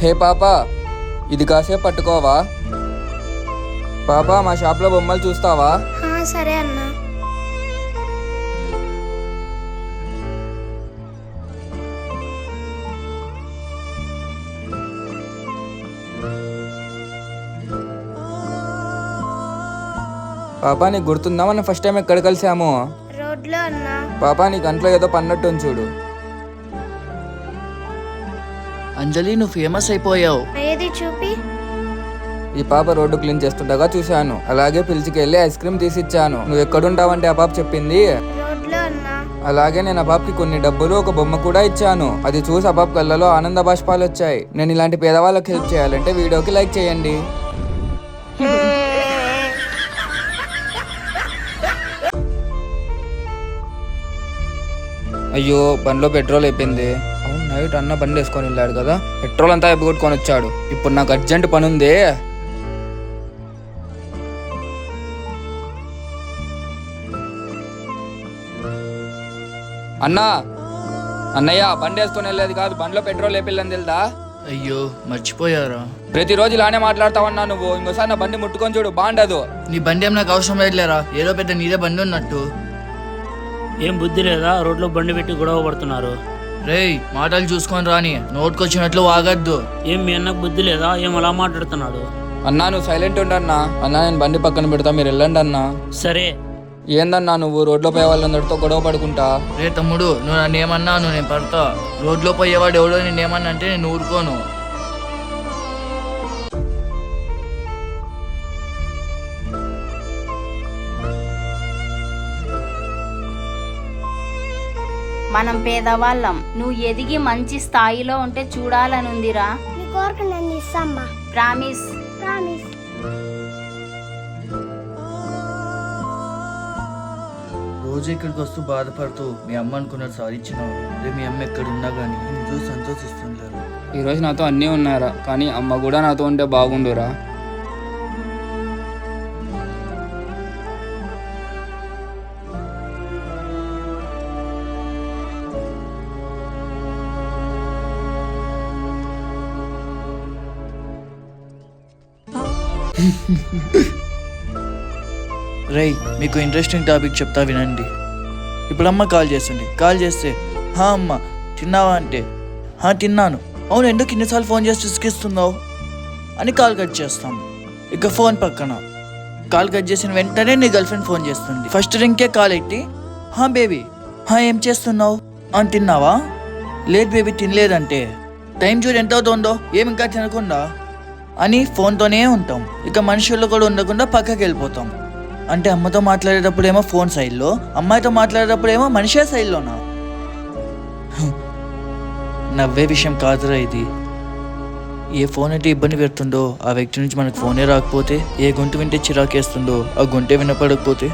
హే పాపా, ఇది కాసేపు పట్టుకోవా? పాపా, మా షాప్లో బొమ్మలు చూస్తావా? సరే అన్నా. పాపా, నీకు గుర్తుందా మనం ఫస్ట్ టైం ఎక్కడ కలిసాము? రోడ్లో అన్నా. పాపా, నీ కంట్లో ఏదో పన్నట్టు చూడు. అంజలి, నువ్వు ఫేమస్ అయిపోయావు. ఏది చూపి. ఈ పాప రోడ్డు క్లీన్ చేస్తుండగా చూశాను. అలాగే పిలిచికెళ్ళి ఐస్ క్రీమ్ తీసిచ్చాను. నువ్వు ఎక్కడుంటావంటే ఆ పాప చెప్పింది. రోడ్లో అన్నా. అలాగే నేను ఆ పాపకి కొన్ని డబ్బులు, ఒక బొమ్మ కూడా ఇచ్చాను. అది చూసి ఆ పాప కళ్ళలో ఆనంద బాష్పాలు వచ్చాయి. నేను ఇలాంటి పేదవాళ్ళకి హెల్ప్ చేయాలంటే వీడియోకి లైక్ చేయండి. అయ్యో, బండిలో పెట్రోల్ అయిపోయింది. అవును, నైట్ అన్న బండి వేసుకొని వెళ్ళాడు కదా, పెట్రోల్ అంతా అయిపోగొట్టుకొని వచ్చాడు. ఇప్పుడు నాకు అర్జెంట్ పని ఉంది. అన్నా, అన్నయ్య, బండి వేసుకొని వెళ్ళేది కాదు, బండిలో పెట్రోల్ అయిపోయిందని తెలుదా? అయ్యో, మర్చిపోయారా? ప్రతిరోజు ఇలానే మాట్లాడతావన్నా నువ్వు. ఇంకోసారి నా బండి ముట్టుకొని చూడు, బాగుండదు. నీ బండి ఏం నాకు అవసరం లేదులేరా, ఏదో పెద్ద నీదే బండి ఉన్నట్టు. ఏం బుద్ధి లేదా? రోడ్లో బండి పెట్టి గొడవ పడుతున్నారు. రేయ్, మాటలు చూసుకొని రాని, నోటుకొచ్చినట్లు వాగద్దు. ఏం మీ అన్నకు బుద్ధి లేదా? ఏం అలా మాట్లాడుతున్నాడు? అన్నా, నువ్వు సైలెంట్ ఉండన్నా. అన్నా, నేను బండి పక్కన పెడతా, మీరు వెళ్ళండి అన్నా. సరే. ఏందన్నా నువ్వు రోడ్లో పోయే వాళ్ళందరితో గొడవ పడుకుంటా? రే తమ్ముడు, నువ్వు నన్ను ఏమన్నాను, నేను పడతా. రోడ్లో పోయేవాడు ఎవడో నేనేమన్నా అంటే నేను ఊరుకోను. మనం పేదవాళ్ళం, నువ్వు ఎదిగి మంచి స్థాయిలో ఉంటే చూడాలనుందిరా. నీ కోరిక నేను ఇస్తామ్మా. ప్రామిస్. ప్రామిస్. రోజు ఇక్కడికి వస్తూ బాధపడుతూ మీ అమ్మ అనుకున్నట్టు సాధించినావు. రే, మీ అమ్మ ఎక్కడున్నా కానీ నేను చూసి సంతోషిస్తుంటారు. ఈరోజు నాతో అన్నీ ఉన్నారా, కానీ అమ్మ కూడా నాతో ఉంటే బాగుండురా. రేయ్, మీకు ఇంట్రెస్టింగ్ టాపిక్ చెప్తా వినండి. ఇప్పుడు అమ్మ కాల్ చేస్తుంది. కాల్ చేస్తే హా అమ్మ తిన్నావా అంటే హా తిన్నాను. అవును, ఎందుకు ఇన్నిసార్లు ఫోన్ చేసి విసిగిస్తున్నావు అని కాల్ కట్ చేస్తాం. ఇక ఫోన్ పక్కన కాల్ కట్ చేసిన వెంటనే నీ గర్ల్ ఫ్రెండ్ ఫోన్ చేస్తుంది. ఫస్ట్ రింగ్కే కాల్ ఎట్టి హా బేబీ, హా ఏం చేస్తున్నావు అని తిన్నావా? లేదు బేబీ, తినలేదంటే టైం చూడు ఎంత అవుతుందో, ఏమి ఇంకా తినకుండా అని ఫోన్తోనే ఉంటాం. ఇక మనుషుల్లో కూడా ఉండకుండా పక్కకి వెళ్ళిపోతాం. అంటే అమ్మతో మాట్లాడేటప్పుడు ఏమో ఫోన్ సైడ్లో, అమ్మాయితో మాట్లాడేటప్పుడు ఏమో మనిషే సైడ్లోనా? నవ్వే విషయం కాదురా ఇది. ఏ ఫోన్ అయితే ఇబ్బంది పెడుతుందో ఆ వ్యక్తి నుంచి మనకు ఫోనే రాకపోతే, ఏ గొంతు వింటే చిరాకేస్తుందో ఆ గొంతే వినపడకపోతే,